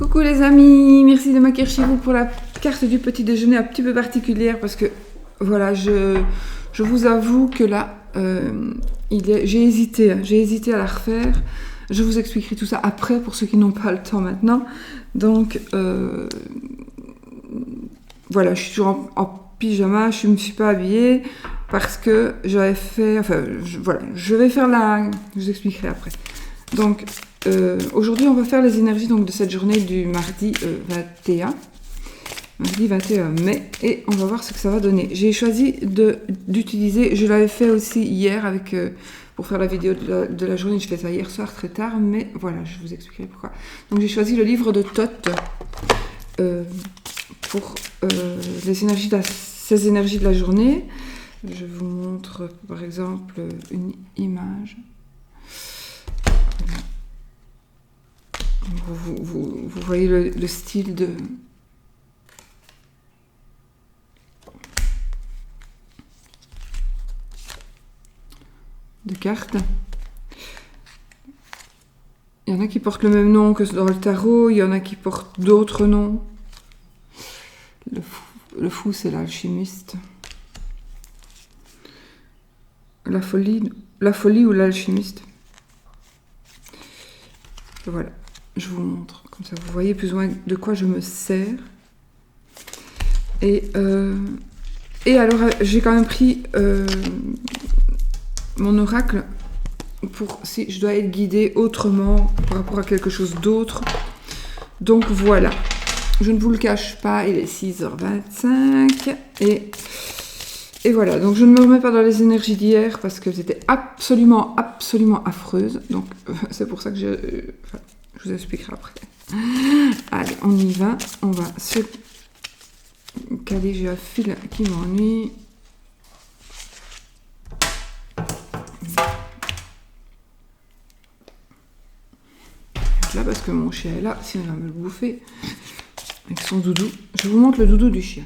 Coucou les amis, merci de m'accueillir chez vous pour la carte du petit déjeuner un petit peu particulière parce que voilà, je vous avoue que là, j'ai hésité à la refaire. Je vous expliquerai tout ça après pour ceux qui n'ont pas le temps maintenant. Donc voilà, je suis toujours en pyjama, je ne me suis pas habillée parce que j'avais fait, voilà, je vais faire je vous expliquerai après. Donc aujourd'hui, on va faire les énergies donc, de cette journée du mardi 21 mai et on va voir ce que ça va donner. J'ai choisi d'utiliser, je l'avais fait aussi hier pour faire la vidéo de la journée, je fais ça hier soir très tard, mais voilà, je vous expliquerai pourquoi. Donc j'ai choisi le livre de Thoth pour ces énergies de la journée. Je vous montre par exemple une image. Vous voyez le style de cartes. Il y en a qui portent le même nom que dans le tarot, il y en a qui portent d'autres noms. Le fou, c'est l'alchimiste. La folie ou l'alchimiste. Voilà, je vous montre. Comme ça, vous voyez plus ou moins de quoi je me sers. Et alors, j'ai quand même pris mon oracle pour si je dois être guidée autrement par rapport à quelque chose d'autre. Donc voilà, je ne vous le cache pas, il est 6h25 et voilà, donc je ne me remets pas dans les énergies d'hier parce que c'était absolument affreuse. Donc c'est pour ça que je vous expliquerai après. Allez, on y va, on va se caler, j'ai un fil qui m'ennuie. Là parce que mon chien est là, sinon il va me le bouffer avec son doudou. Je vous montre le doudou du chien.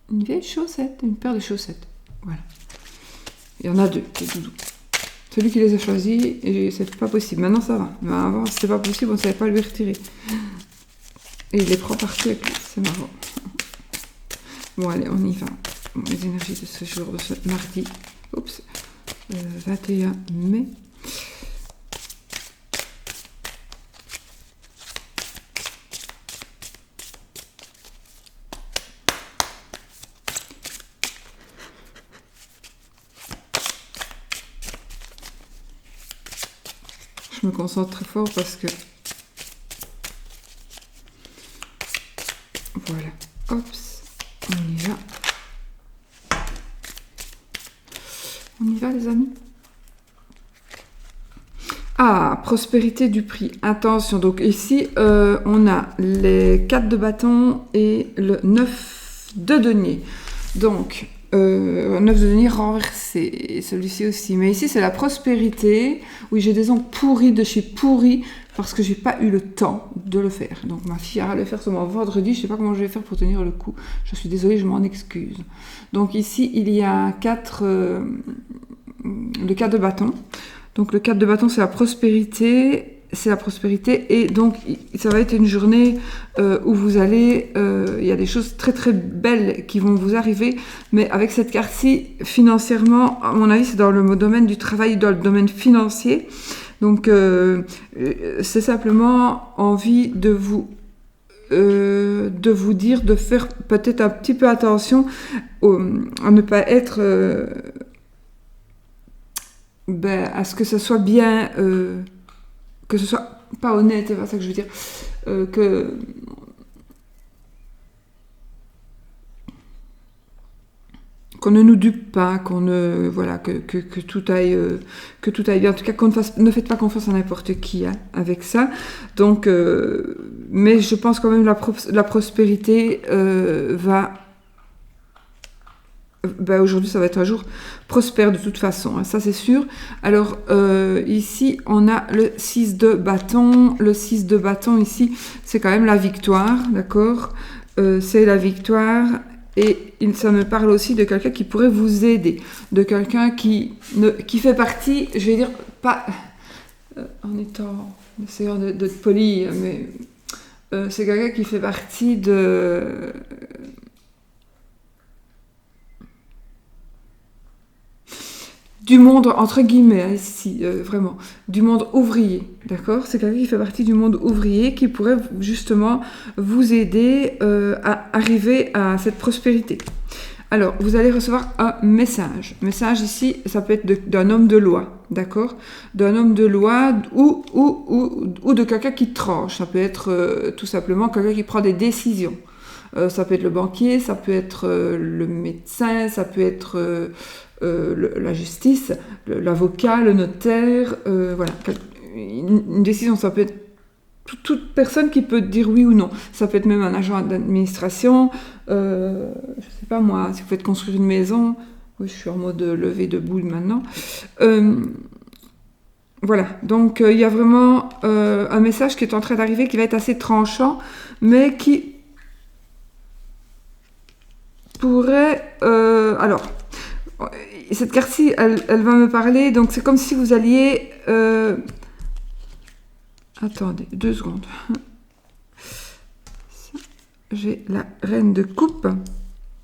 Une vieille chaussette, une paire de chaussettes. Voilà. Il y en a deux, les doudous. Celui qui les a choisis, et c'est pas possible. Maintenant ça va. Mais avant, c'était pas possible, on savait pas lui retirer. Et il les prend partout avec lui. C'est marrant. Bon, allez, on y va. Bon, les énergies de ce jour, de ce mardi. Oups. 21 mai. Je me concentre très fort parce que... Voilà. Oups. On y va. On y va, les amis. Ah, prospérité du prix. Attention. Donc ici, on a les 4 de bâton et le 9 de denier. Donc... 9 de denier renversé, celui-ci aussi. Mais ici, c'est la prospérité. Oui, j'ai des ongles pourris de chez pourris parce que j'ai pas eu le temps de le faire. Donc, ma fille ira le faire seulement vendredi. Je sais pas comment je vais faire pour tenir le coup. Je suis désolée, je m'en excuse. Donc, ici, il y a le 4 de bâton. Donc, le 4 de bâton, c'est la prospérité. Et donc ça va être une journée où vous allez, il y a des choses très très belles qui vont vous arriver, mais avec cette carte-ci, financièrement, à mon avis, c'est dans le domaine du travail, dans le domaine financier. Donc c'est simplement envie de vous dire de faire peut-être un petit peu attention à ne pas être à ce que ça soit bien que ce soit pas honnête, c'est pas ça que je veux dire, qu'on ne nous dupe pas, que tout aille bien. En tout cas, ne faites pas confiance à n'importe qui avec ça. Donc, mais je pense quand même la prospérité va... aujourd'hui, ça va être un jour prospère de toute façon, ça c'est sûr. Alors, ici, on a le 6 de bâton. Le 6 de bâton, ici, c'est quand même la victoire, d'accord ? C'est la victoire. Et ça me parle aussi de quelqu'un qui pourrait vous aider. De quelqu'un qui fait partie, je vais dire, pas... en essayant d'être poli, mais C'est quelqu'un qui fait partie du monde, entre guillemets, hein, ici, vraiment, du monde ouvrier, d'accord? C'est quelqu'un qui fait partie du monde ouvrier qui pourrait justement vous aider à arriver à cette prospérité. Alors, vous allez recevoir un message. Message ici, ça peut être d'un homme de loi, d'accord? D'un homme de loi ou de quelqu'un qui tranche. Ça peut être tout simplement quelqu'un qui prend des décisions. Ça peut être le banquier, ça peut être le médecin, ça peut être la justice, l'avocat, le notaire, voilà. Une décision, ça peut être toute personne qui peut dire oui ou non. Ça peut être même un agent d'administration, je sais pas moi, si vous faites construire une maison, oui, je suis en mode lever debout maintenant. Voilà, donc il y a vraiment un message qui est en train d'arriver qui va être assez tranchant, mais qui pourrait... alors, cette carte-ci, elle va me parler, donc c'est comme si vous alliez... attendez, 2 secondes. J'ai la reine de coupe.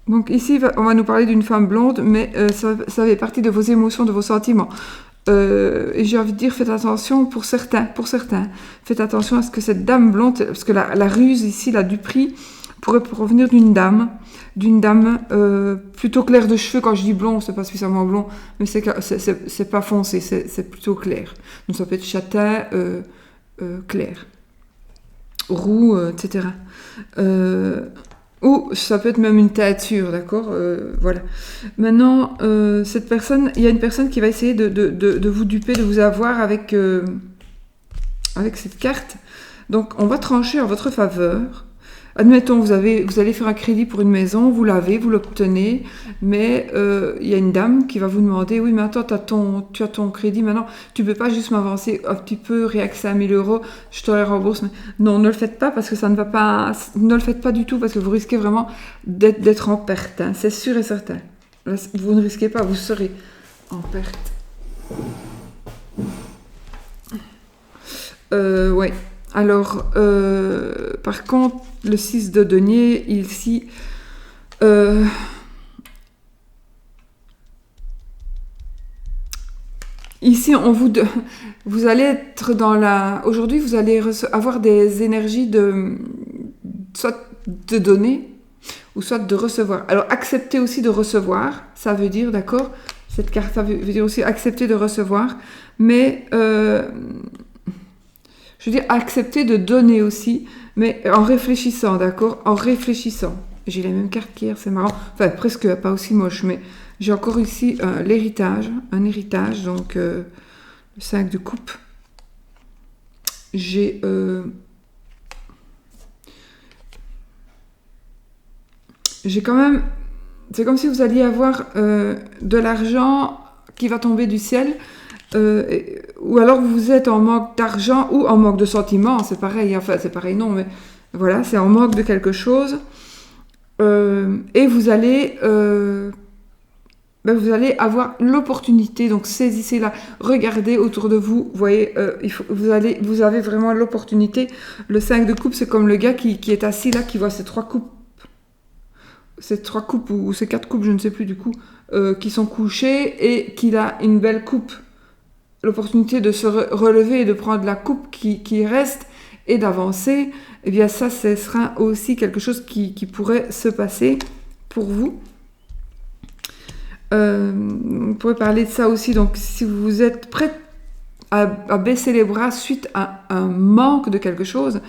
Donc ici, on va nous parler d'une femme blonde, mais ça fait partie de vos émotions, de vos sentiments. Et j'ai envie de dire, faites attention pour certains. Faites attention à ce que cette dame blonde, parce que la ruse ici, la duperie, pourrait provenir d'une dame plutôt claire de cheveux. Quand je dis blond, c'est pas spécialement blond, mais c'est pas foncé, c'est plutôt clair. Donc ça peut être châtain, clair, roux, etc. Ou ça peut être même une teinture, d'accord, voilà. Maintenant, cette personne, il y a une personne qui va essayer de vous duper, de vous avoir avec cette carte. Donc, on va trancher en votre faveur. Admettons, vous allez faire un crédit pour une maison, vous l'obtenez, mais il y a une dame qui va vous demander, oui, mais attends, tu as ton crédit maintenant, tu peux pas juste m'avancer un petit peu, rien que 5 000 €, je te les rembourse. Non, ne le faites pas parce que ça ne va pas, ne le faites pas du tout parce que vous risquez vraiment d'être en perte, hein, c'est sûr et certain. Là, vous ne risquez pas, vous serez en perte. Ouais. Alors, par contre, le 6 de denier, ici, ici, vous allez être dans la... Aujourd'hui, vous allez avoir des énergies soit de donner, ou soit de recevoir. Alors, accepter aussi de recevoir, ça veut dire, d'accord? Cette carte, ça veut dire aussi accepter de recevoir, mais... je veux dire, accepter de donner aussi, mais en réfléchissant, d'accord? En réfléchissant. J'ai les mêmes cartes qu'hier, c'est marrant. Enfin, presque pas aussi moche, mais j'ai encore ici l'héritage, un héritage, donc le 5 de coupe. J'ai... j'ai quand même... C'est comme si vous alliez avoir de l'argent qui va tomber du ciel, ou alors vous êtes en manque d'argent ou en manque de sentiments, c'est pareil, enfin c'est pareil non, mais voilà, c'est en manque de quelque chose, et vous allez avoir l'opportunité, donc saisissez-la, regardez autour de vous, voyez, vous avez vraiment l'opportunité. Le 5 de coupe, c'est comme le gars qui est assis là, qui voit ces 3 coupes, ou ces 4 coupes, je ne sais plus du coup, qui sont couchées, et qu'il a une belle coupe. L'opportunité de se relever et de prendre la coupe qui reste et d'avancer, eh bien ça, ce sera aussi quelque chose qui pourrait se passer pour vous. On pourrait parler de ça aussi, donc si vous êtes prêt à baisser les bras suite à un manque de quelque chose,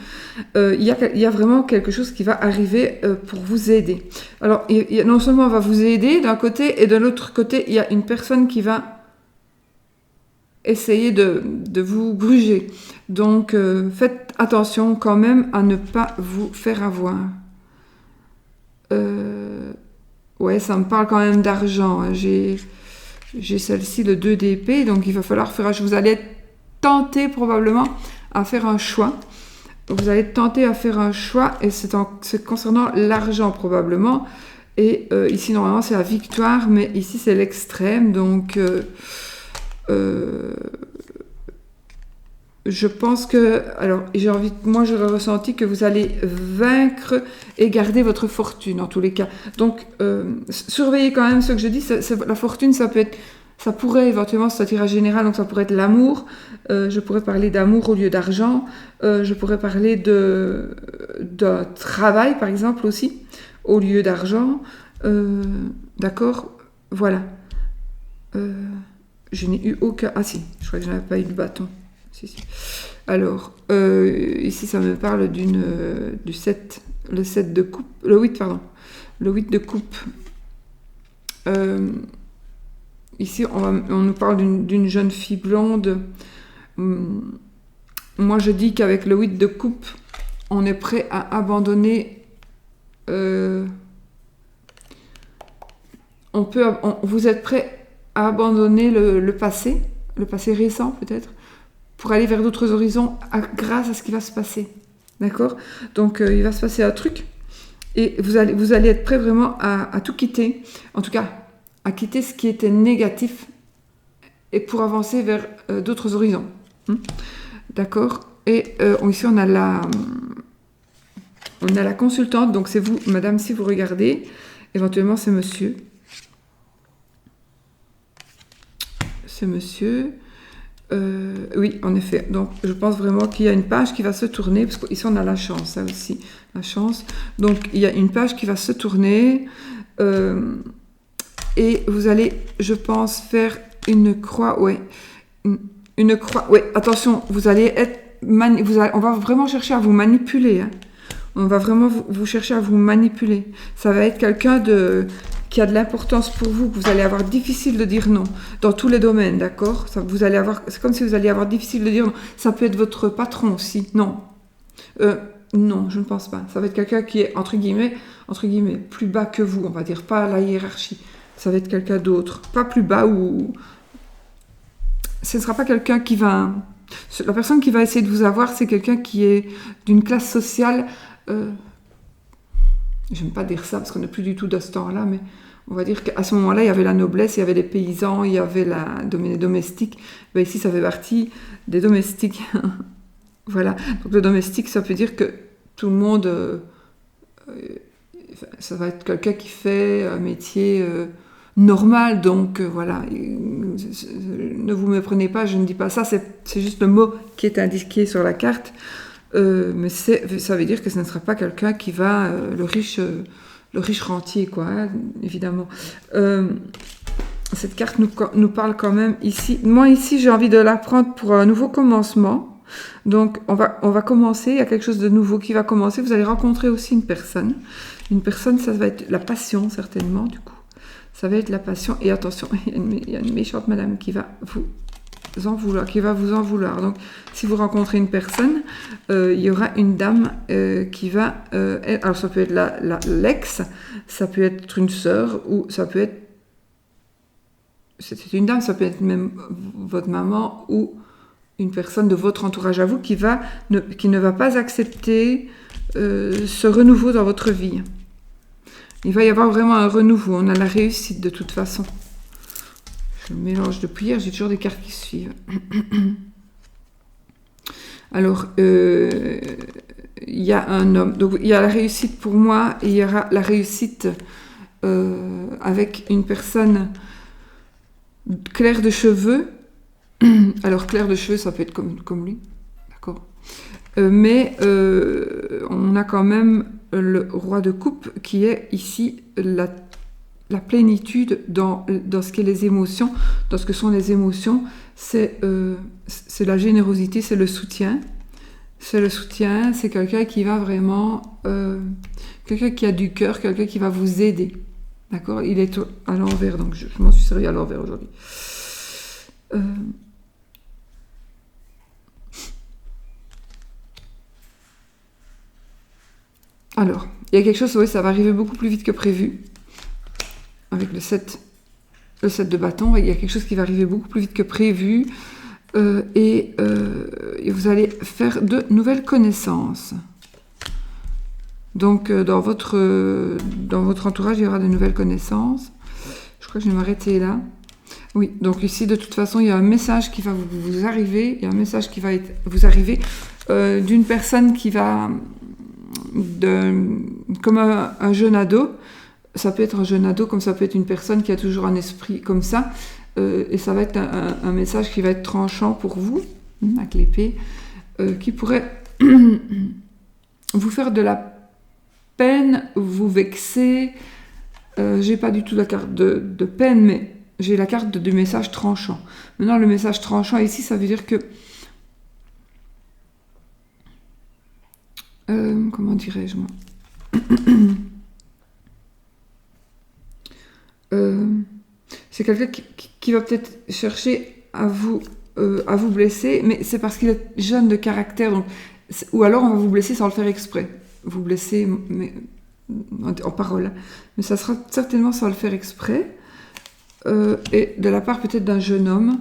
il y a vraiment quelque chose qui va arriver pour vous aider. Alors, non seulement on va vous aider d'un côté, et de l'autre côté, il y a une personne qui va essayer de vous gruger. Donc, faites attention quand même à ne pas vous faire avoir. Ouais, ça me parle quand même d'argent. Hein. J'ai celle-ci, le 2 d'épée, donc il va falloir faire... Vous allez être tenté probablement à faire un choix. Vous allez être tenté à faire un choix, et c'est concernant l'argent probablement. Et ici, normalement, c'est la victoire, mais ici, c'est l'extrême, donc... je pense que, alors moi j'aurais ressenti que vous allez vaincre et garder votre fortune en tous les cas. Donc surveillez quand même ce que je dis. La fortune, ça pourrait éventuellement, c'est un tirage général, donc ça pourrait être l'amour. Je pourrais parler d'amour au lieu d'argent. Je pourrais parler d'un travail par exemple aussi au lieu d'argent. D'accord, voilà. Je n'ai eu aucun. Ah si, je crois que je n'avais pas eu de bâton. Si. Alors, ici, ça me parle du 7, le 7 de coupe, le 8, pardon, le 8 de coupe. Ici, on nous parle d'une jeune fille blonde. Moi, je dis qu'avec le 8 de coupe, on est prêt à abandonner. Vous êtes prêt à abandonner le passé récent peut-être, pour aller vers d'autres horizons grâce à ce qui va se passer. D'accord ? Donc, il va se passer un truc et vous allez être prêt vraiment à tout quitter. En tout cas, à quitter ce qui était négatif et pour avancer vers d'autres horizons. D'accord ? Et ici, on a la consultante. Donc, c'est vous, madame, si vous regardez. Éventuellement, c'est monsieur. C'est monsieur... oui, en effet. Donc, je pense vraiment qu'il y a une page qui va se tourner, parce qu'ici, on a la chance, ça aussi, la chance. Donc, il y a une page qui va se tourner, et vous allez, je pense, faire une croix, ouais. Une croix, ouais, attention, vous allez être... on va vraiment chercher à vous manipuler, hein. On va vraiment vous chercher à vous manipuler. Ça va être quelqu'un qui a de l'importance pour vous, que vous allez avoir difficile de dire non, dans tous les domaines, d'accord ? C'est comme si vous alliez avoir difficile de dire non. Ça peut être votre patron aussi, non. Non, je ne pense pas. Ça va être quelqu'un qui est, entre guillemets, plus bas que vous, on va dire, pas la hiérarchie. Ça va être quelqu'un d'autre, pas plus bas ou... Ce ne sera pas quelqu'un qui va... La personne qui va essayer de vous avoir, c'est quelqu'un qui est d'une classe sociale... J'aime pas dire ça parce qu'on n'est plus du tout dans ce temps-là, mais on va dire qu'à ce moment-là, il y avait la noblesse, il y avait les paysans, il y avait les domestiques. Ben ici, ça fait partie des domestiques. Voilà. Donc le domestique, ça veut dire que tout le monde... ça va être quelqu'un qui fait un métier normal, donc voilà. Ne vous méprenez pas, je ne dis pas ça, c'est juste le mot qui est indiqué sur la carte. Mais ça veut dire que ce ne sera pas quelqu'un qui va le riche rentier, quoi, hein, évidemment. Cette carte nous parle quand même ici. Moi, ici, j'ai envie de la prendre pour un nouveau commencement. Donc, on va commencer. Il y a quelque chose de nouveau qui va commencer. Vous allez rencontrer aussi une personne. Une personne, ça va être la passion, certainement, du coup. Ça va être la passion. Et attention, il y a une méchante madame qui va vous en vouloir. Donc, si vous rencontrez une personne, il y aura une dame qui va... alors, ça peut être l'ex, ça peut être une sœur, ou ça peut être... C'est une dame, ça peut être même votre maman, ou une personne de votre entourage à vous qui ne va pas accepter ce renouveau dans votre vie. Il va y avoir vraiment un renouveau. On a la réussite, de toute façon. Je mélange depuis hier, j'ai toujours des cartes qui suivent. Alors, il y a un homme. Donc, il y a la réussite pour moi, et il y aura la réussite avec une personne claire de cheveux. Alors, clair de cheveux, ça peut être comme lui. D'accord. Mais on a quand même le roi de coupe qui est ici la plénitude dans ce qu'est les émotions, dans ce que sont les émotions, c'est la générosité, c'est le soutien. C'est le soutien, c'est quelqu'un qui va vraiment... quelqu'un qui a du cœur, quelqu'un qui va vous aider. D'accord ? Il est à l'envers, donc je m'en suis servi à l'envers aujourd'hui. Alors, il y a quelque chose, oui, ça va arriver beaucoup plus vite que prévu. Avec le 7 de bâton, il y a quelque chose qui va arriver beaucoup plus vite que prévu. Et vous allez faire de nouvelles connaissances. Donc, dans votre entourage, il y aura de nouvelles connaissances. Je crois que je vais m'arrêter là. Oui, donc ici, de toute façon, il y a un message qui va vous arriver, il y a un message qui va vous arriver d'une personne qui va, comme un jeune ado, ça peut être un jeune ado, comme ça peut être une personne qui a toujours un esprit comme ça, et ça va être un message qui va être tranchant pour vous, avec l'épée, qui pourrait vous faire de la peine, vous vexer. J'ai pas du tout la carte de peine, mais j'ai la carte du message tranchant. Maintenant, le message tranchant ici, ça veut dire que... comment dirais-je, moi c'est quelqu'un qui va peut-être chercher à vous blesser, mais c'est parce qu'il est jeune de caractère, donc, ou alors on va vous blesser sans le faire exprès. Vous blesser mais, en parole, mais ça sera certainement sans le faire exprès. Et de la part peut-être d'un jeune homme.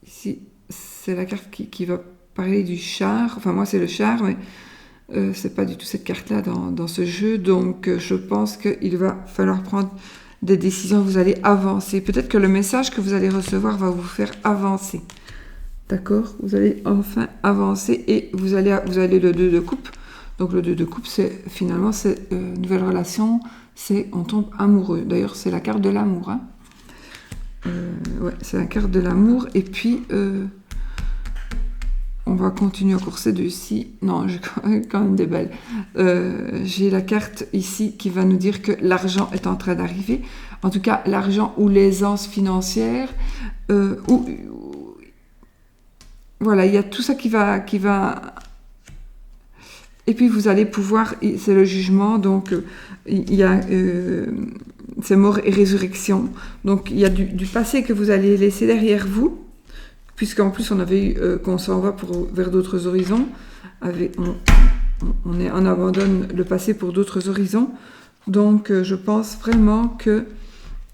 Ici, c'est la carte qui va parler du char. Enfin, moi, c'est le char, mais c'est pas du tout cette carte-là dans ce jeu. Donc, je pense qu'il va falloir prendre des décisions. Vous allez avancer. Peut-être que le message que vous allez recevoir va vous faire avancer. D'accord? Vous allez enfin avancer et vous allez le 2 de coupe. Donc le 2 de coupe, c'est finalement c'est nouvelle relation, c'est on tombe amoureux. D'ailleurs, c'est la carte de l'amour. Hein. Ouais, c'est la carte de l'amour. Et puis, on va continuer encore ces deux-ci. Non, j'ai quand même des belles. J'ai la carte ici qui va nous dire que l'argent est en train d'arriver. En tout cas, l'argent ou l'aisance financière. Voilà, il y a tout ça qui va... Et puis vous allez pouvoir, c'est le jugement, donc il y a, c'est mort et résurrection. Donc il y a du passé que vous allez laisser derrière vous, puisqu'en plus on avait eu qu'on s'en va vers d'autres horizons. On abandonne le passé pour d'autres horizons. Donc je pense vraiment que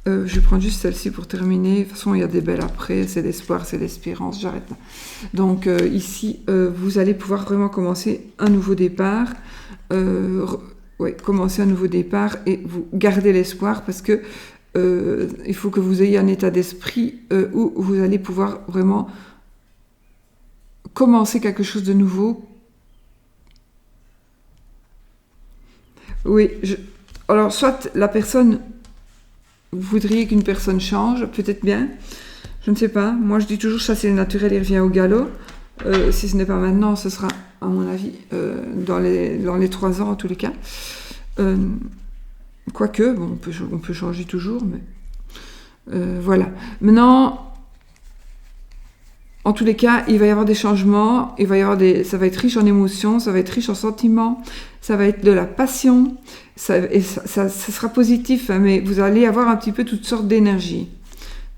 je vais prendre juste celle-ci pour terminer. De toute façon, il y a des belles après. C'est l'espoir, c'est l'espérance. J'arrête là. Donc ici, vous allez pouvoir vraiment commencer un nouveau départ. Commencer un nouveau départ et vous gardez l'espoir parce que il faut que vous ayez un état d'esprit où vous allez pouvoir vraiment commencer quelque chose de nouveau. Oui, alors soit la personne... Vous voudriez qu'une personne change, peut-être bien, je ne sais pas. Moi, je dis toujours chasser le naturel, il revient au galop. Si ce n'est pas maintenant, ce sera, à mon avis, dans les 3 ans, en tous les cas. Quoique, bon, on peut changer toujours, mais... voilà. Maintenant, en tous les cas, il va y avoir des changements, ça va être riche en émotions, ça va être riche en sentiments, ça va être de la passion, ça sera positif, hein, mais vous allez avoir un petit peu toutes sortes d'énergie.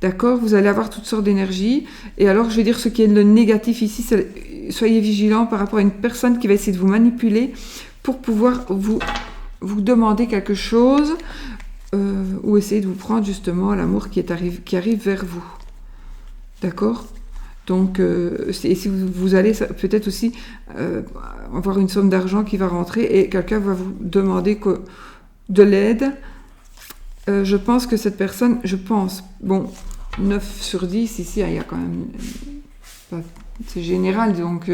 D'accord? Vous allez avoir toutes sortes d'énergie. Et alors, je vais dire ce qui est le négatif ici, soyez vigilants par rapport à une personne qui va essayer de vous manipuler pour pouvoir vous demander quelque chose ou essayer de vous prendre justement l'amour qui arrive vers vous. D'accord? Donc, et si vous allez peut-être aussi avoir une somme d'argent qui va rentrer et quelqu'un va vous demander de l'aide. Je pense que cette personne, bon, 9 sur 10, ici, il y a quand même... c'est général, donc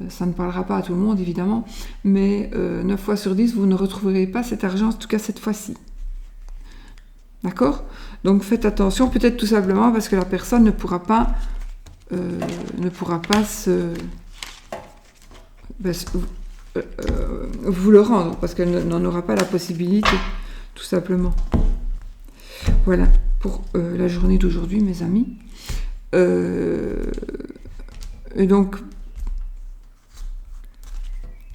ça ne parlera pas à tout le monde, évidemment, mais 9 fois sur 10, vous ne retrouverez pas cet argent, en tout cas cette fois-ci. D'accord? Donc, faites attention, peut-être tout simplement parce que la personne ne pourra pas vous le rendre, parce qu'elle n'en aura pas la possibilité, tout simplement. Voilà pour la journée d'aujourd'hui, mes amis. Et donc,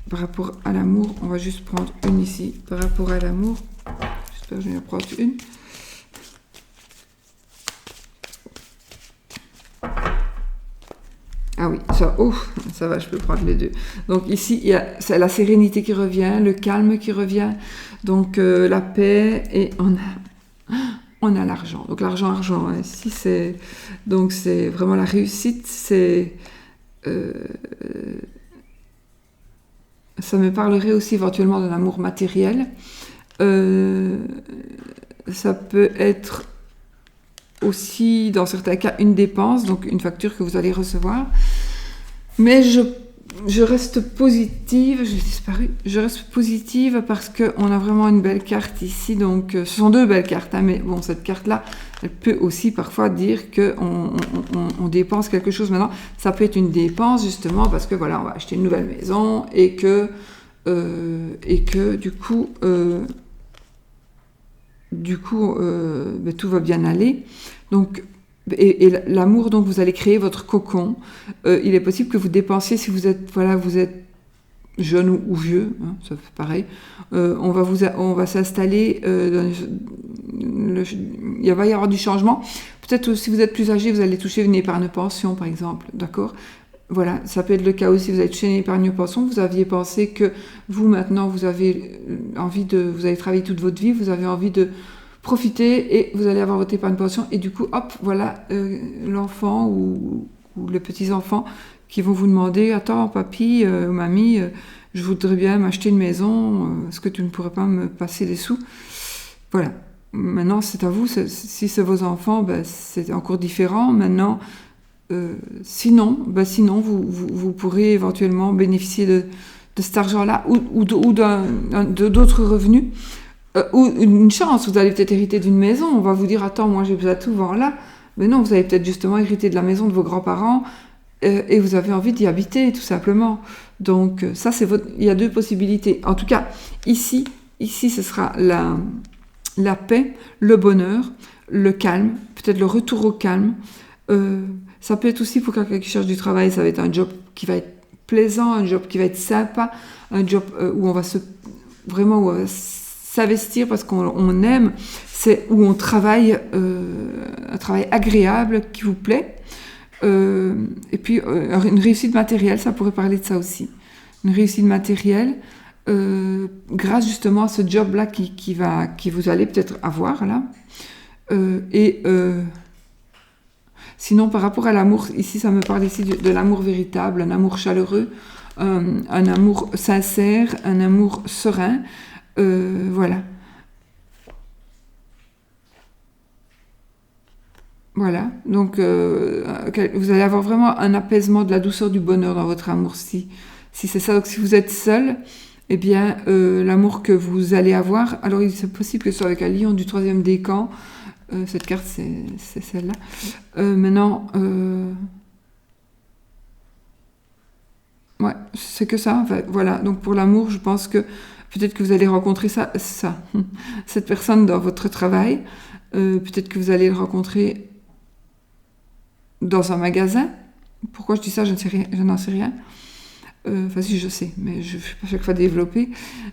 par rapport à l'amour, on va juste prendre une ici. Par rapport à l'amour, j'espère que je vais en prendre une. Ah oui, ça va, je peux prendre les deux. Donc ici, c'est la sérénité qui revient, le calme qui revient, donc la paix, et on a l'argent. Donc l'argent, hein. Ici, c'est vraiment la réussite, ça me parlerait aussi éventuellement d'un amour matériel. ça peut être aussi, dans certains cas, une dépense, donc une facture que vous allez recevoir. Mais je reste positive, j'ai disparu, je reste positive parce qu'on a vraiment une belle carte ici, donc ce sont deux belles cartes, hein, mais bon, cette carte-là, elle peut aussi parfois dire qu'on dépense quelque chose. Maintenant, ça peut être une dépense justement parce que voilà, on va acheter une nouvelle maison et que du coup, tout va bien aller. Donc, et l'amour, donc vous allez créer votre cocon. Il est possible que vous dépensiez si vous êtes jeune ou vieux, hein, ça fait pareil. On va s'installer. Il va y avoir du changement. Peut-être si vous êtes plus âgé, vous allez toucher une épargne pension, par exemple, d'accord ? Voilà, ça peut être le cas aussi. Vous avez touché une épargne pension. Vous aviez pensé que vous maintenant vous avez vous avez travaillé toute votre vie, vous avez envie de profiter et vous allez avoir votre épargne pension et du coup, hop, voilà l'enfant ou les petits-enfants qui vont vous demander « Attends, papy ou mamie, je voudrais bien m'acheter une maison, est-ce que tu ne pourrais pas me passer des sous ?» Voilà. Maintenant, c'est à vous. Si c'est vos enfants, c'est encore différent. Maintenant, sinon, vous pourrez éventuellement bénéficier de cet argent-là ou d'autres revenus. Ou une chance, vous allez peut-être hériter d'une maison, on va vous dire « Attends, moi j'ai besoin de tout, voilà ». Mais non, vous avez peut-être justement hérité de la maison de vos grands-parents et vous avez envie d'y habiter, tout simplement. Donc ça, il y a deux possibilités. En tout cas, ici ce sera la paix, le bonheur, le calme, peut-être le retour au calme. Ça peut être aussi pour quelqu'un qui cherche du travail, ça va être un job qui va être plaisant, un job qui va être sympa, un job où on va s'investir parce qu'on aime, c'est où on travaille, un travail agréable qui vous plaît. Et puis une réussite matérielle, ça pourrait parler de ça aussi. Une réussite matérielle grâce justement à ce job-là qui vous allez peut-être avoir là. Sinon, par rapport à l'amour, ici, ça me parle ici de l'amour véritable, un amour chaleureux, un amour sincère, un amour serein. Voilà. Voilà. Donc, vous allez avoir vraiment un apaisement, de la douceur, du bonheur dans votre amour. Si c'est ça, donc si vous êtes seul, eh bien, l'amour que vous allez avoir, alors il est possible que ce soit avec un lion du 3e décan. Cette carte, c'est celle-là. Maintenant, ouais, c'est que ça. Enfin, voilà. Donc pour l'amour, je pense que peut-être que vous allez rencontrer cette personne dans votre travail. Peut-être que vous allez le rencontrer dans un magasin. Pourquoi je dis ça, je n'en sais rien. Enfin si, je sais, mais je ne vais pas chaque fois développer.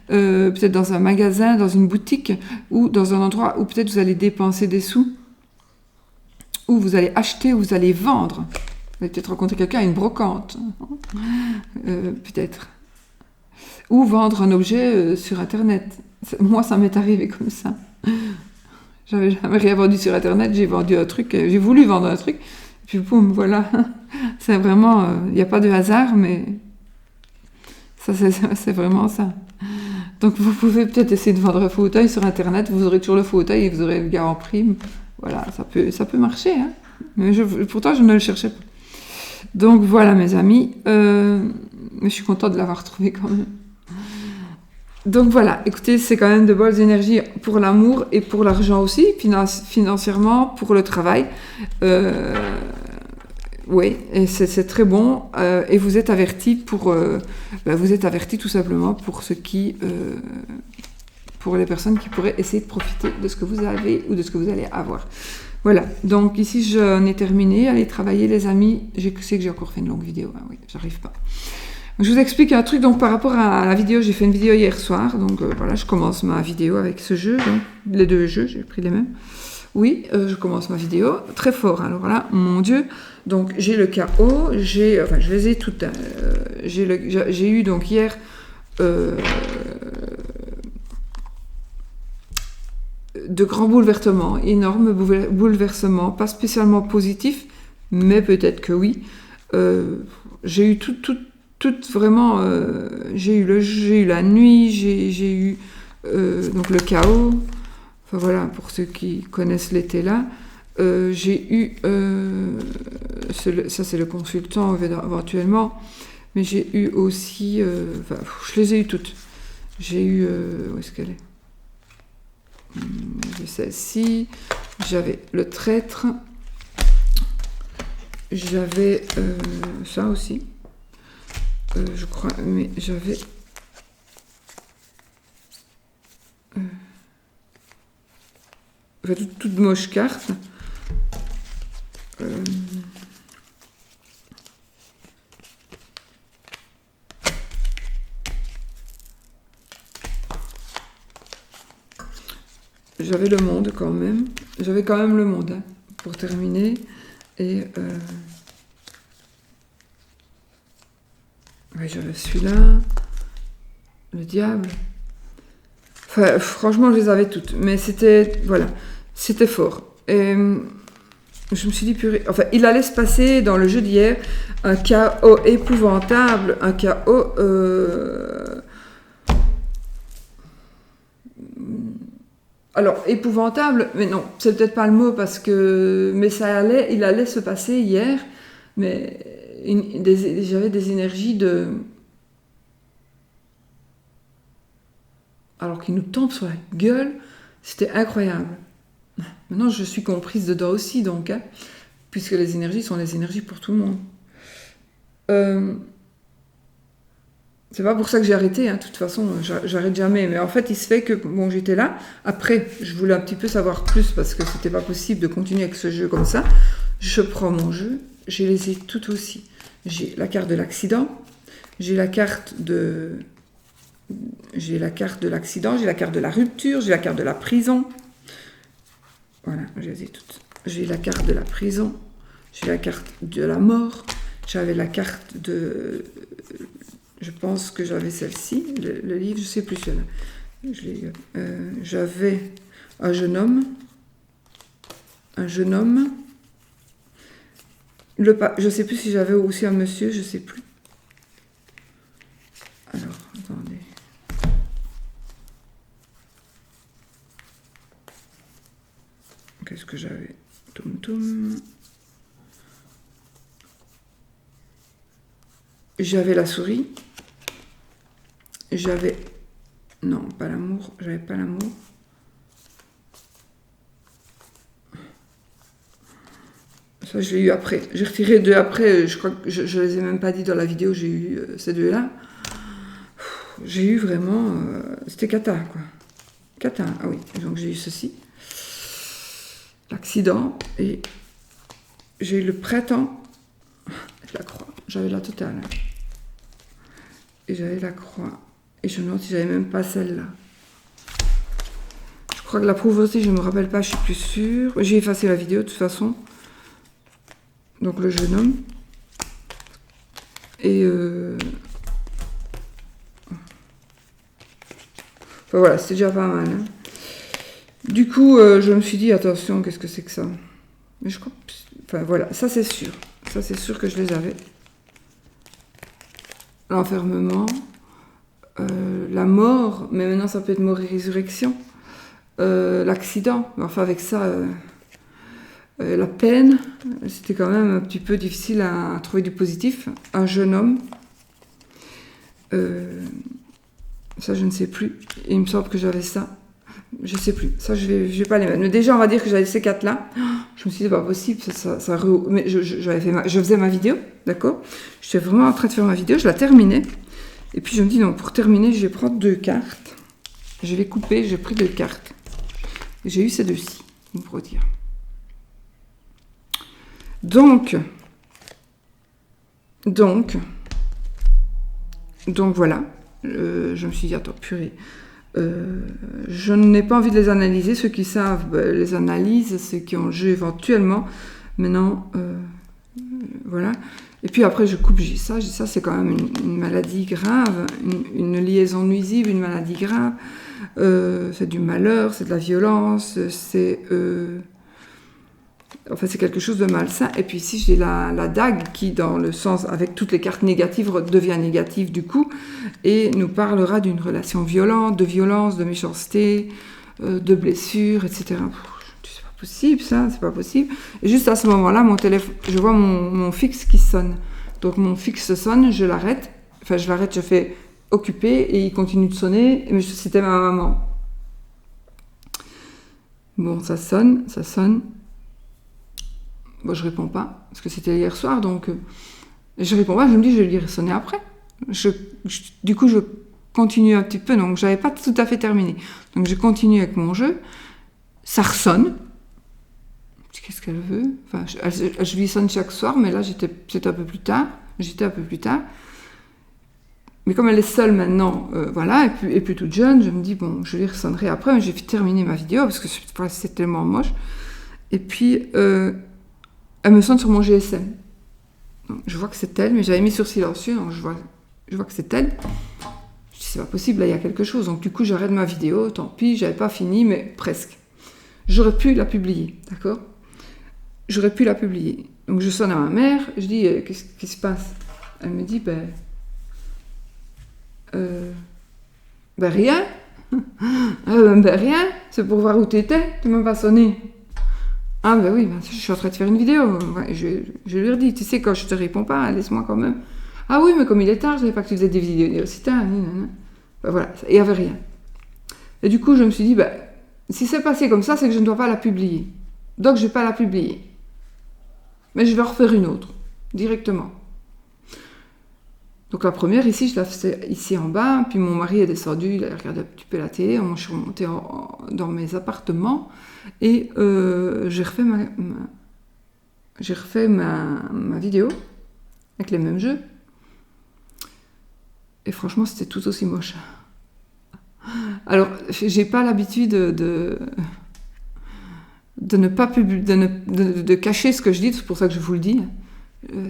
Peut-être dans un magasin, dans une boutique, ou dans un endroit où peut-être vous allez dépenser des sous, ou vous allez acheter, ou vous allez vendre. Vous allez peut-être rencontrer quelqu'un à une brocante, peut-être. Ou vendre un objet sur Internet. Moi, ça m'est arrivé comme ça. J'avais jamais rien vendu sur Internet, j'ai vendu un truc, j'ai voulu vendre un truc, et puis boum, voilà. C'est vraiment, il n'y a pas de hasard, mais ça, c'est vraiment ça. Donc vous pouvez peut-être essayer de vendre un fauteuil sur Internet, vous aurez toujours le fauteuil et vous aurez le gars en prime. Voilà, ça peut marcher, hein. Mais pourtant, je ne le cherchais pas. Donc voilà, mes amis. Mais je suis contente de l'avoir trouvé quand même. Donc voilà, écoutez, c'est quand même de bonnes énergies pour l'amour et pour l'argent aussi, financièrement, pour le travail. Oui, et c'est très bon. Et vous êtes avertis vous êtes avertis tout simplement pour pour les personnes qui pourraient essayer de profiter de ce que vous avez ou de ce que vous allez avoir. Voilà, donc ici j'en ai terminé. Allez travailler les amis. Je sais que j'ai encore fait une longue vidéo. Ah oui, j'arrive pas. Je vous explique un truc, donc par rapport à la vidéo, j'ai fait une vidéo hier soir, donc voilà, je commence ma vidéo avec ce jeu, donc, les deux jeux, j'ai pris les mêmes. Oui, je commence ma vidéo, très fort, alors là, mon Dieu, donc j'ai le chaos, je les ai toutes, j'ai eu donc hier, de grands bouleversements, énormes bouleversements, pas spécialement positifs, mais peut-être que oui, j'ai eu tout vraiment, j'ai eu la nuit, j'ai eu donc le chaos, Enfin voilà, pour ceux qui connaissent l'été là. J'ai eu, ça c'est le consultant éventuellement, mais j'ai eu aussi, enfin, je les ai eu toutes. J'ai eu, où est-ce qu'elle est? J'ai celle-ci, j'avais le traître, j'avais ça aussi, je crois, mais j'avais toute moche carte. J'avais le monde quand même. J'avais quand même le monde, hein, pour terminer. Et ouais, j'avais celui-là. Le diable. Enfin, franchement, je les avais toutes. Mais c'était, voilà, c'était fort. Et je me suis dit, purée. Enfin, il allait se passer dans le jeu d'hier un chaos épouvantable, un chaos. Alors, épouvantable, mais non, c'est peut-être pas le mot parce que. Mais il allait se passer hier, mais j'avais des énergies de. Alors qu'il nous tombe sur la gueule, c'était incroyable. Maintenant, je suis comprise dedans aussi, donc, hein, puisque les énergies sont les énergies pour tout le monde. C'est pas pour ça que j'ai arrêté, hein. De toute façon, j'arrête jamais. Mais en fait, il se fait que, bon, j'étais là. Après, je voulais un petit peu savoir plus parce que c'était pas possible de continuer avec ce jeu comme ça. Je prends mon jeu, je les ai toutes aussi. J'ai la carte de l'accident, j'ai la carte de l'accident, j'ai la carte de la rupture, j'ai la carte de la prison. Voilà, je les ai toutes. J'ai la carte de la prison, j'ai la carte de la mort, j'avais la carte de... Je pense que j'avais celle-ci, le livre, je ne sais plus celle-là. J'avais un jeune homme. Je ne sais plus si j'avais aussi un monsieur, je ne sais plus. Alors, attendez. Qu'est-ce que j'avais? Toum. J'avais la souris. J'avais... Non, pas l'amour. J'avais pas l'amour. Ça, je l'ai eu après. J'ai retiré deux après. Je crois que je les ai même pas dit dans la vidéo. J'ai eu ces deux-là. J'ai eu vraiment... c'était cata, quoi. Cata, ah oui. Donc, j'ai eu ceci. L'accident. Et j'ai eu le printemps. La croix. J'avais la totale. Et j'avais la croix. Et je me demande si j'avais même pas celle-là. Je crois que la pauvreté, je ne me rappelle pas, je suis plus sûre. J'ai effacé la vidéo de toute façon. Donc le jeune homme. Et enfin voilà, c'était déjà pas mal. Hein. Du coup, je me suis dit, attention, qu'est-ce que c'est que ça? Mais je crois... Enfin voilà, ça c'est sûr. Ça c'est sûr que je les avais. L'enfermement. La mort, mais maintenant ça peut être mort et résurrection. L'accident, enfin avec ça, la peine, c'était quand même un petit peu difficile à trouver du positif. Un jeune homme, ça je ne sais plus, il me semble que j'avais ça, je sais plus, ça je vais pas les mettre. Mais déjà on va dire que j'avais ces quatre là, je me suis dit c'est pas possible, mais je faisais ma vidéo, d'accord, j'étais vraiment en train de faire ma vidéo, je la terminais. Et puis je me dis, non, pour terminer, je vais prendre deux cartes. Je vais couper, j'ai pris deux cartes. J'ai eu ces deux-ci, on pourrait dire. Donc voilà. Je me suis dit, attends, purée. Je n'ai pas envie de les analyser. Ceux qui savent les analysent, ceux qui ont le jeu éventuellement. Maintenant, voilà. Et puis après, je coupe, j'ai ça, c'est quand même une maladie grave, une liaison nuisible, une maladie grave. C'est du malheur, c'est de la violence, c'est quelque chose de malsain. Et puis ici, j'ai la dague qui, dans le sens, avec toutes les cartes négatives, devient négative du coup, et nous parlera d'une relation violente, de violence, de méchanceté, de blessures, etc. C'est pas possible, ça, c'est pas possible. Et juste à ce moment-là, mon téléphone, je vois mon fixe qui sonne. Donc mon fixe sonne, je l'arrête. Enfin, je l'arrête, je fais occuper et il continue de sonner. Mais c'était ma maman. Bon, ça sonne. Bon, je réponds pas, parce que c'était hier soir, donc je réponds pas, je me dis, je vais lui sonner après. Du coup, je continue un petit peu, donc j'avais pas tout à fait terminé. Donc je continue avec mon jeu, ça ressonne. Qu'est-ce qu'elle veut? Enfin, je lui sonne chaque soir, mais là, c'était un peu plus tard. Mais comme elle est seule maintenant, voilà, et puis toute jeune, je me dis, bon, je lui ressonnerai après, mais j'ai terminé ma vidéo, parce que c'est tellement moche. Et puis, elle me sonne sur mon GSM. Donc, je vois que c'est elle, mais j'avais mis sur silencieux, donc je vois que c'est elle. Je dis, c'est pas possible, là, il y a quelque chose. Donc, du coup, j'arrête ma vidéo, tant pis, j'avais pas fini, mais presque. J'aurais pu la publier, d'accord? J'aurais pu la publier. Donc, je sonne à ma mère, je dis, qu'est-ce qui se passe? Elle me dit, ben rien. Ben rien, c'est pour voir où t'étais, tu m'as pas sonné. Ah ben oui, je suis en train de faire une vidéo. Ouais, je lui ai dit, tu sais, quand je te réponds pas, laisse-moi quand même. Ah oui, mais comme il est tard, je savais pas que tu faisais des vidéos universitaires. Ben voilà, il n'y avait rien. Et du coup, je me suis dit, ben, si c'est passé comme ça, c'est que je ne dois pas la publier. Donc, je ne vais pas la publier. Mais je vais en refaire une autre, directement. Donc la première, ici, je la faisais ici en bas, puis mon mari est descendu, il a regardé un petit peu la télé, moi je suis remontée dans mes appartements, et j'ai refait ma vidéo, avec les mêmes jeux, et franchement c'était tout aussi moche. Alors, j'ai pas l'habitude de ne pas de cacher ce que je dis, c'est pour ça que je vous le dis,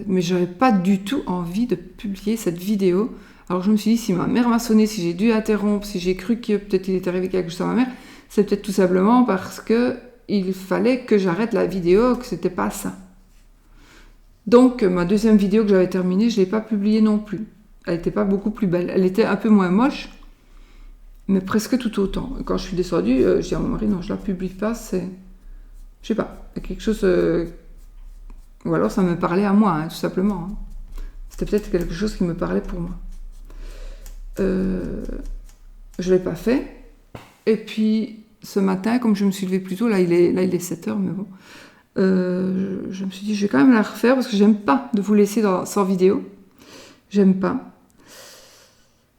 mais j'avais pas du tout envie de publier cette vidéo. Alors je me suis dit, si ma mère m'a sonné, si j'ai dû interrompre, si j'ai cru que peut-être il est arrivé quelque chose à ma mère, c'est peut-être tout simplement parce que il fallait que j'arrête la vidéo, que c'était pas ça. Donc ma deuxième vidéo que j'avais terminée, je l'ai pas publiée non plus. Elle était pas beaucoup plus belle. Elle était un peu moins moche, mais presque tout autant. Quand je suis descendue, je dis à mon mari, non, je la publie pas, c'est... Je sais pas, quelque chose... Ou alors ça me parlait à moi, tout simplement. C'était peut-être quelque chose qui me parlait pour moi. Je ne l'ai pas fait. Et puis, ce matin, comme je me suis levée plus tôt, là il est 7h, mais bon, je me suis dit, je vais quand même la refaire, parce que j'aime pas de vous laisser sans vidéo. J'aime pas.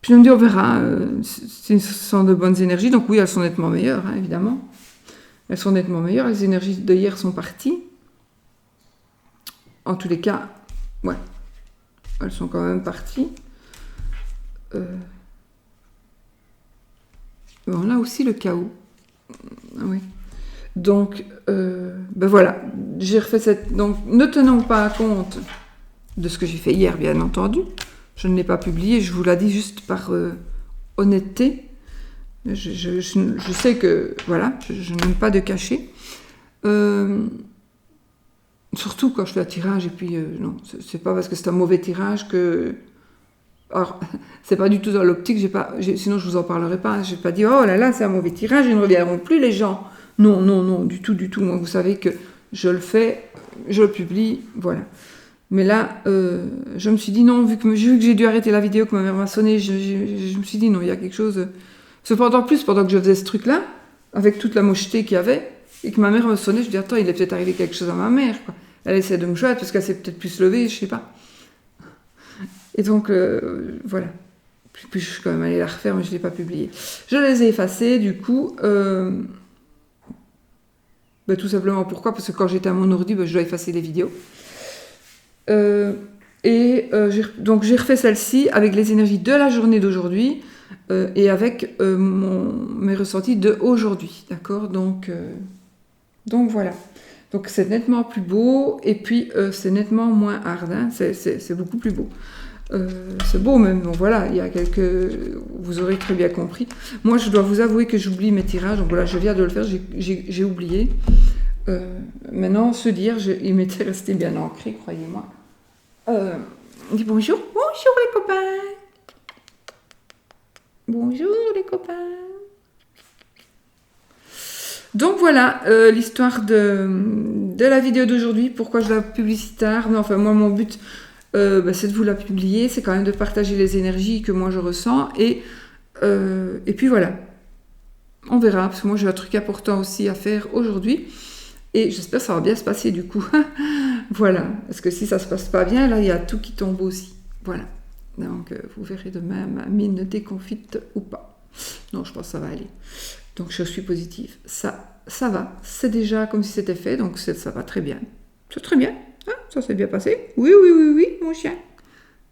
Puis je me dis, on verra. Ce sont de bonnes énergies, donc oui, elles sont nettement meilleures, évidemment. Elles sont nettement meilleures. Les énergies de hier sont parties. En tous les cas, ouais, elles sont quand même parties. Bon, là aussi le chaos. Oui. Donc, ben voilà, j'ai refait cette... Donc, ne tenant pas compte de ce que j'ai fait hier, bien entendu, je ne l'ai pas publié, je vous l'ai dit juste par honnêteté. Je sais que, voilà, je n'aime pas de cacher. Surtout quand je fais un tirage, et puis non, c'est pas parce que c'est un mauvais tirage que... Alors, c'est pas du tout dans l'optique, sinon je vous en parlerai pas, j'ai pas dit, oh là là, c'est un mauvais tirage, ils ne reviendront plus les gens. Non, non, non, du tout, du tout. Moi, vous savez que je le fais, je le publie, voilà. Mais là, je me suis dit non, vu que j'ai dû arrêter la vidéo, que ma mère m'a sonné, je me suis dit non, il y a quelque chose... Cependant, pendant que je faisais ce truc-là, avec toute la mocheté qu'il y avait, et que ma mère me sonnait, je dis attends, il est peut-être arrivé quelque chose à ma mère, quoi. Elle essaie de me joindre parce qu'elle s'est peut-être plus levée, je sais pas. Et donc, voilà. Puis je suis quand même allée la refaire, mais je ne l'ai pas publiée. Je les ai effacées, du coup. Tout simplement pourquoi? Parce que quand j'étais à mon ordi, je dois effacer les vidéos. Donc j'ai refait celle-ci avec les énergies de la journée d'aujourd'hui et avec mes ressentis de aujourd'hui. D'accord? Donc voilà. Donc c'est nettement plus beau et puis c'est nettement moins hard. Hein. C'est beaucoup plus beau. C'est beau même. Donc voilà, il y a vous aurez très bien compris. Moi, je dois vous avouer que j'oublie mes tirages. Donc voilà, je viens de le faire. J'ai oublié. Maintenant, se dire, il m'était resté bien ancré, croyez-moi. Dis bonjour les copains. Bonjour les copains. Donc voilà l'histoire de la vidéo d'aujourd'hui. Pourquoi je la publicise tard? Mais enfin, moi, mon but, c'est de vous la publier. C'est quand même de partager les énergies que moi je ressens. Et puis voilà. On verra, parce que moi j'ai un truc important aussi à faire aujourd'hui. Et j'espère que ça va bien se passer du coup. Voilà. Parce que si ça se passe pas bien, là, il y a tout qui tombe aussi. Voilà. Donc, vous verrez demain ma mine déconfite ou pas. Non, je pense que ça va aller. Donc, je suis positive. Ça va. C'est déjà comme si c'était fait. Donc, ça va très bien. C'est très bien. Hein, ça s'est bien passé. Oui, oui, oui, oui, mon chien.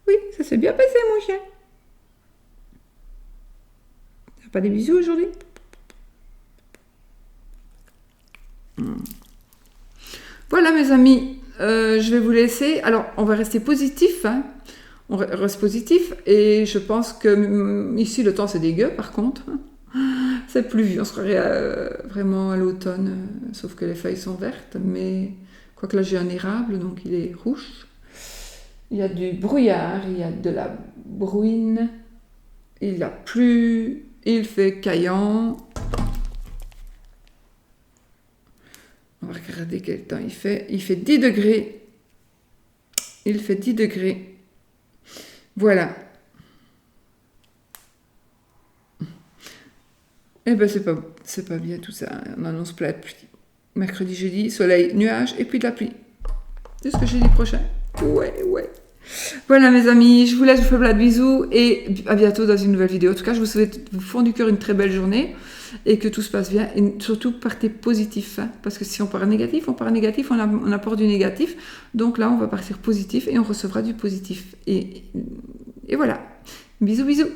Oui, ça s'est bien passé, mon chien. T'as pas des bisous aujourd'hui? Voilà, mes amis. Je vais vous laisser. Alors, on va rester positif. Hein. On reste positif. Et je pense que ici, le temps, c'est dégueu, par contre. C'est pluvieux. On se croirait vraiment à l'automne. Sauf que les feuilles sont vertes. Mais quoique là, j'ai un érable, donc il est rouge. Il y a du brouillard. Il y a de la bruine. Il a plu. Il fait caillant. On va regarder quel temps il fait. Il fait 10 degrés. Il fait 10 degrés. Voilà. Eh ben, c'est pas bien tout ça. On annonce plein de pluie. Mercredi, jeudi, soleil, nuages et puis de la pluie. C'est ce que jeudi prochain. Ouais. Voilà, mes amis. Je vous laisse, je vous fais plein de bisous et à bientôt dans une nouvelle vidéo. En tout cas, je vous souhaite du fond du cœur une très belle journée et que tout se passe bien. Et surtout, partez positif. Hein, parce que si on part négatif, on apporte du négatif. Donc là, on va partir positif et on recevra du positif. Et voilà. Bisous, bisous.